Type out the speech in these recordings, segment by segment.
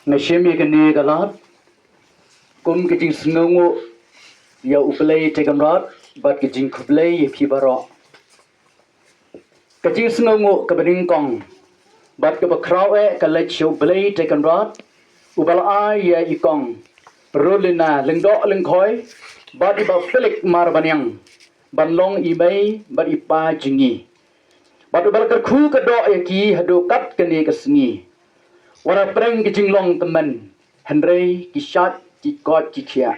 Ngashimi kani galat kum kijing snungu ya ublay tegamrat bat kijing kublay pibaro kijing snungu kabening kong bat ke bakrawe kalech ublay tegamrat ubala ya ikong rolina lengdo lengkhoy bat iba felik marbanyang banlong imay bat ipa jingi bat ubal kerku kedo yaki hadu kat kani kesngi wara preng kijing long temen Henry kishat kikot kikia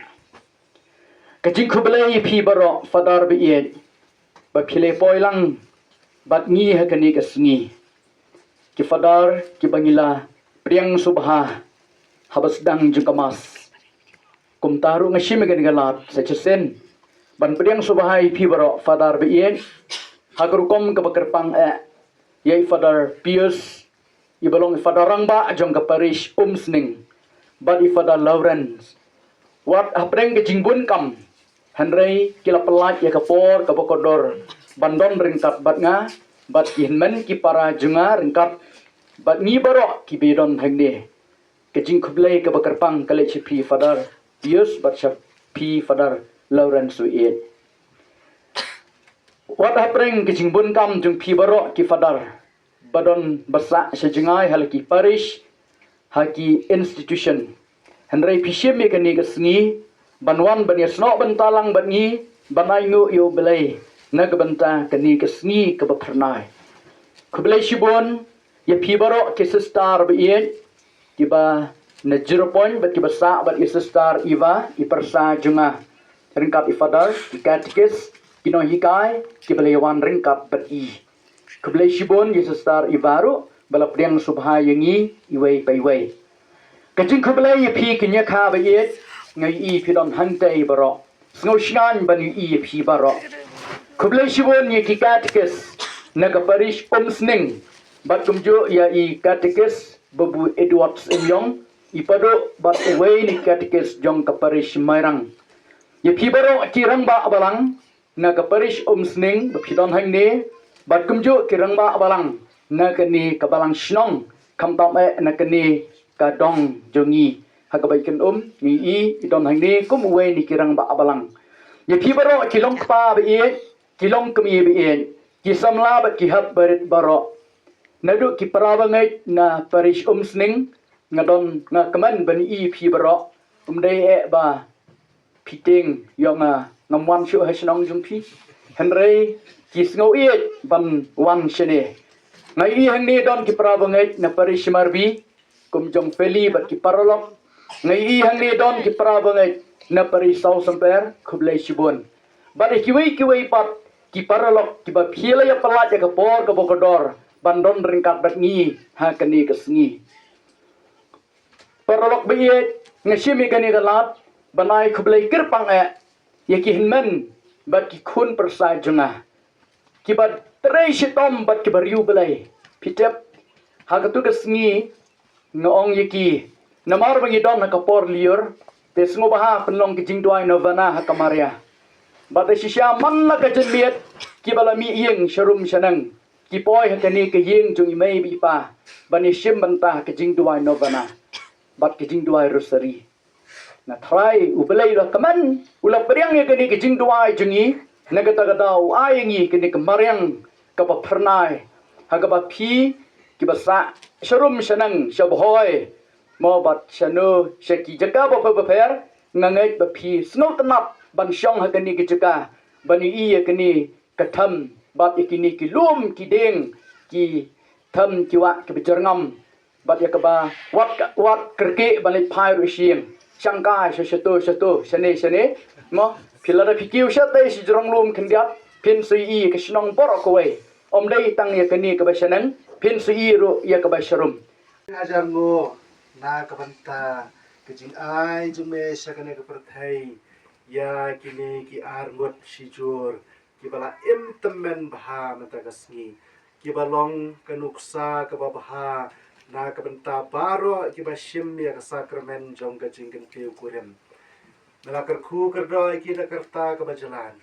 kajing kublai pi baro fadar biye ba phile poilang bat ngi hakani kasngi ki fadar ki bangila priang subha habasdang jungkamas kumtaru ngashim gan galat sachesen ban priang subha pi baro fadar biye hagurukom ka bakerpang yai fadar pius ibalong fadarang ba jong ka parish umsning badi fadar Lawrence wat apreng ke jingbun kam Henry kila pelat ya kapor kabokodor bandon ringkat bat nga bat kihinmen ki para junga ringkat bat ngi baro ki bedon hangde ke jing kublai ka bakarpang kale chipi fadar pius bat pi fadar Lawrence uiet wat apreng ke jingbun kam jung pi baro ki fadar badon basa sejungai halki parish haki institution Henry pishim me kani kesngi banwan banir sno bentalang bangi banai ngu yo belai nagbenta kani kesngi ke bapernai kublai shibon ya pibaro ke sestar bien tiba na 0 point bat kibasa bat sestar iva ipersa junga ringkap ifadar ikatikis kino hikai kibelawan ringkap bat i kublai shibon ya sestar ivaru balapriang subha yangi iwai paiwai kajing kublai pi kinya ka bayet ngai i pidon hantai baro ngau shan ban i pi baro kublai shibon ye ki katekes naga parish umsning bat kumjo ya i katekes babu Edwards Imyong ipado bat away ni katekes jong ka parish mairang ye pi baro kirang ba abalang naga parish umsning bapidon hangne bat kumjo kirang ba abalang naga ni kabalang shnong kamtam nakani kadong jongi hakabaikan ni i idon hangni kum uwe ni kirang ba abalang ye pibaro kilong pa be kilong kemi be ki samla ba ki hab barit baro nadu ki parabangai na parish umsning ngadon ngakaman bani i pibaro umdai ba piting yonga ngamwan shu hasnong jungpi henry ki sngo i ban wan shene ngai i hangni don ki parabangai na parish marbi kumjong feli bat ki paralok ngai i hangni don ki prabangai na pari sau samper kublai shibun bat kiwei pat ki paralok ki ba phila ya palat ya kapor ka bokodor bandon ringkat bat ngi ha kani kasngi paralok biye ngashimi kani galat banai kublai kirpang ya ki hinmen bat ki khun persai junga ki bat trei shitom bat ki bariu belai pitep ha katu kasngi noong yaki namar bangi don nakapor liur tesngo baha penlong kijing duai novana hakamaria bata shisha man na kajenbiet kibalami iyeng sharum shanang kipoy hakani kiyeng jung imay bipa bani shim banta kijing duai novana bat kijing duai rosary na try ubelay la kaman ula periang yakani kijing duai jungi nagatagadaw ayengi kini kamariang kapapernay hagaba pi kibasa sharum shanang shabhoy mobat shanu shaki jaka baper ngangai bapi snow tanap ban shong hakani kijaka bani iya kani katham bat ikini ki lum ki deng ki tham kiwa ki bijarngam bat yakaba wat kerke balik phai ru shing shangkai shatu shane mo philara phikiu shatai si jrong lum khindiap phin sui i ka shnong bor ko wei om dai tang yakani ka bashanan pin suiru ya kabasharum ajar ngo na kabanta kijing ai jume sakane kaperthai ya kini ki arngot sijur ki bala imtemen bha matagasngi ki balong kanuksa kababha na kabanta baro ki bashim ya sakramen jong kajing kentiu kurem melakar khu kerdoi ki dakarta kabajalan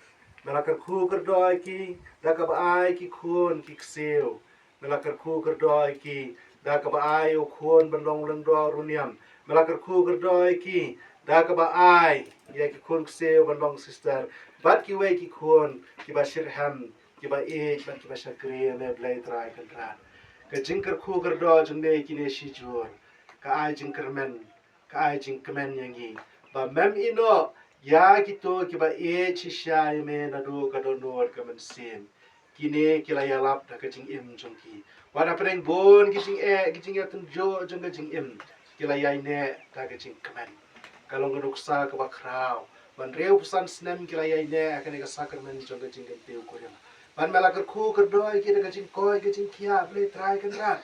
melakar khu kerdoi ki dakabai ki khun ki kseu melakar khu kerdoi ki da ka ba ai o khon ban long leng do runiam mela ker khu ker doi ki da ka ba ai ya ki khon se ban long sister bat ki we ki khon ki ba shirham ki ba e ban ki ba shakri le blai trai kan ra ka jingker khu ker do jung ne ki ne shi jur ka ai jingker men ka ai jingker men yangi ba mem ino ya gitu ki ba e chi sha me na do ka do nor ka men sim kini kila ya lap da ka jing im jung ki wana preng bon ki jing ya tun jo jung ka jing im kila ya ne da ka jing kemen kalau ngaduk sa ka ba krau ban reu pesan snem kila ya ne akan ka sa kemen jung ka jing ke ko ya ban mela ka khu ka doi ki da ka jing koi ka jing kia ble try kan ra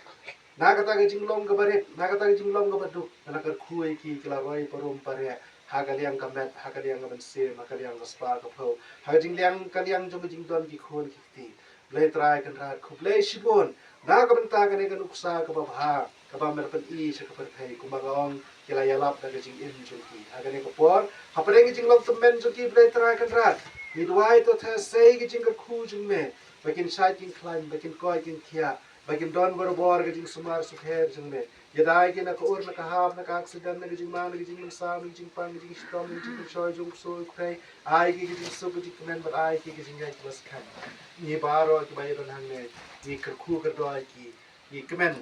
na kata ka jing long ka baret na kata ka jing long ka badu na ka khu ki kila roi parum pare hakaliang kamet hakaliang kamen sim hakaliang spa ka pho hakajing liang kaliang jong jing don ki khon ki ti ble try kan ra khu ble shibon na ka benta ka ne ka nuksa ka ba bha ka ba mer pen I se ka per thai ku ma gong kila yalap da ka jing in jong ki hakane ka por hapreng jing long temen jong ki ble try kan ra ni dwai to the sei ki jing ka khu jing me bakin sai king climb bakin koi king kia bakin don bor ka jing sumar sukher jing me yadai ki na ka ur na ka hap na ka accident na ka jing man na ka jing man sa na jing pan na jing strom na jing shoy jung so kray ai ki jing so ka jing men but ai ki jing ya bas kan ni baro ki bayi don hang ne ni ker khu ker do ki ni kemen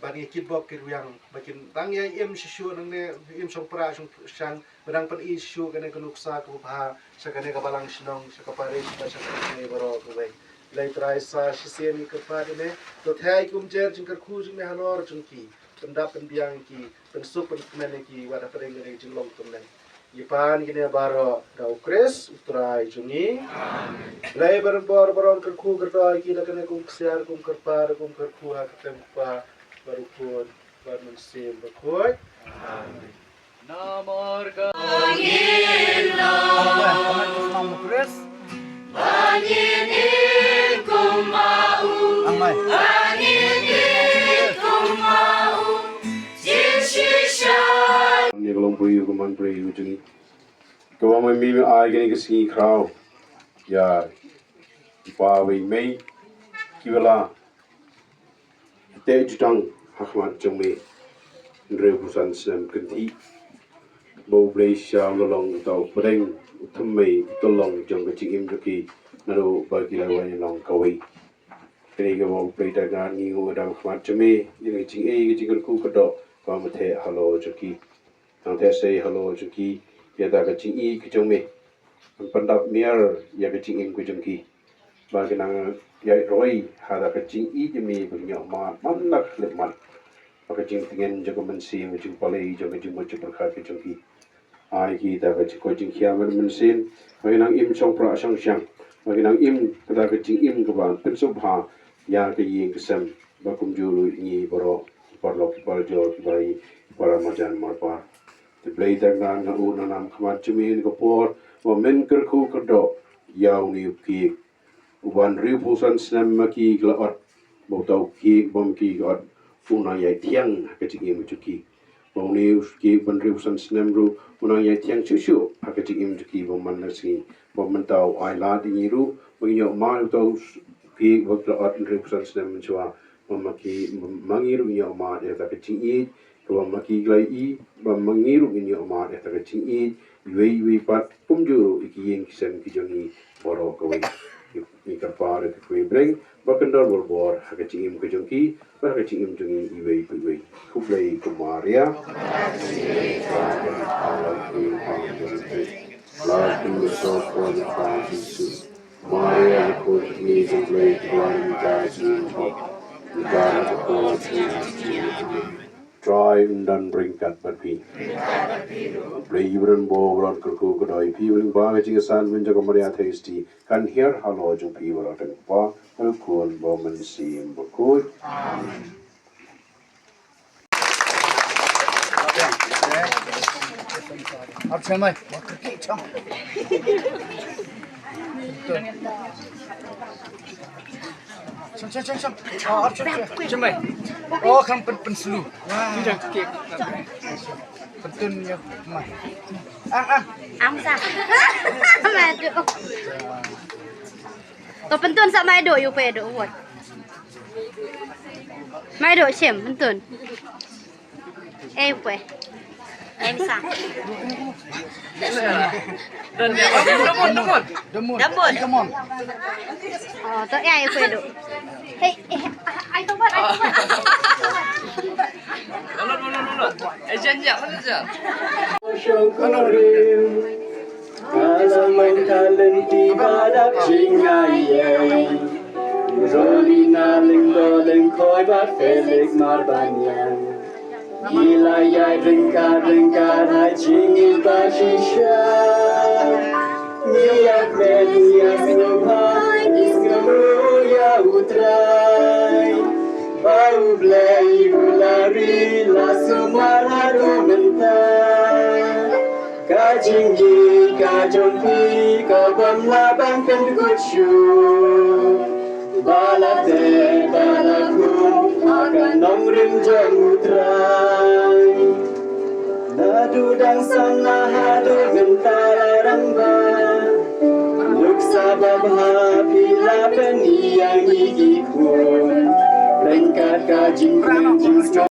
ba ni kit bok ki yang bakin dang ya em shu nang ne em song pra song sang badang pan I shu ka ne ka nuksa ka ba sa ka ne ka balang sinong sa ka pare sa ka ne baro ka bai lai trai sa shi ni ka pa de ne to thai kum jer jing ker khu jing ne halor jung ki pendap pendiang ki pensuk penmen ki wada pereng ne jing long temen Ipan gini baro da ukres utrai jungi lai baron baron ker khu ker do ki da kene kum ksiar kum ker par kum ker khu ha ketem pa baru pun baru sim bakoi Namarga ni kalau beri hukuman beri ujungi kalau mai mi ai gini kesingi krau ya ipawi mei kibala te jutang hakmat jengme ndre busan sem kenti bau beri syam lolong tau pedeng utamai tolong jeng kecing im joki nado bagi lawan long kawai kini ke bau beri dagang ni udang hakmat jengme yang kecing kecing ku kedok kau mete halo joki Nang te say hello juki ya da ka ching I ki jong me pandap miar ya ka ching im ki jong ki ba ki nang ya roi ha da ka ching I ji me bu nya ma man nak le man ba ka ching tingen jo ko man si mu jing pale jo me jing mo chu par kha ki jong ki ai ki da ka ko ching khia man sin ba ki nang im chong pra sang sang ba ki nang im da ka ching im ka ban pen so bha ya ka yi ki sam ba kum ju lu ni boro par lo ki par jo ki bai para majan mar pa Te blei dangan na una nam kamat chumin ko por wa men ker khu ker do yaw ni ki uban riu pusan snam ma ki gla ot bo tau ki bom ki ot una yai tiang ka chi im chu ki bo ni ki ban riu pusan snam ru una yai tiang chu chu ha ka chi im chu ki bo man na si bo man tau ai la di ni ru bo yo ma tau ki bo gla ot riu pusan snam chua bo ma ki mangiru yo ma ya ta ka chi I Kau maki glai I, ba mangiru ini oma eta ka ching I, yui pat pumju iki yang kisam ki jongi boro kawai. I ka pare ka kui breng, ba kendor bor ha ka ching im ka jongi, ba ka ching im jongi yui. Kublai kumaria. Love to the soul for the crown Jesus. Maria the coach me to play blind guys in top. The God of the court in Try dan beringkat berpi. Play ibran boran kerku kedai pi uling bang jing san menjaga meriah tasty kan here halo jung pi berat pa alkun bomen sim berkut. Ab chamai ki cham Cham. Ab chamai. Oh, kan pen selu. Wah. Kek. Pentun ya mah. Ang sa. Mado. To pentun sa mado yu pedo what. Mai do siem betul. Kue. Bisa. Demon. Oh, tu kue do. Hei, ai tu buat. Kalaman kalenti badak jingayay Roli naling doleng koi bat felik marbanyan Ilayay ringkar hai jingil bashisha Niyak men niyak nuhai isgamu ya utrai Bau blay ulari lasumar haru mentai Kajinggi kajongpi kabam labang pengucu Balate balakun akan nongrim jangutrai Nadu dan sana hadu mentara ramba Luksa babha pila peniyang igikun Lengkat kajing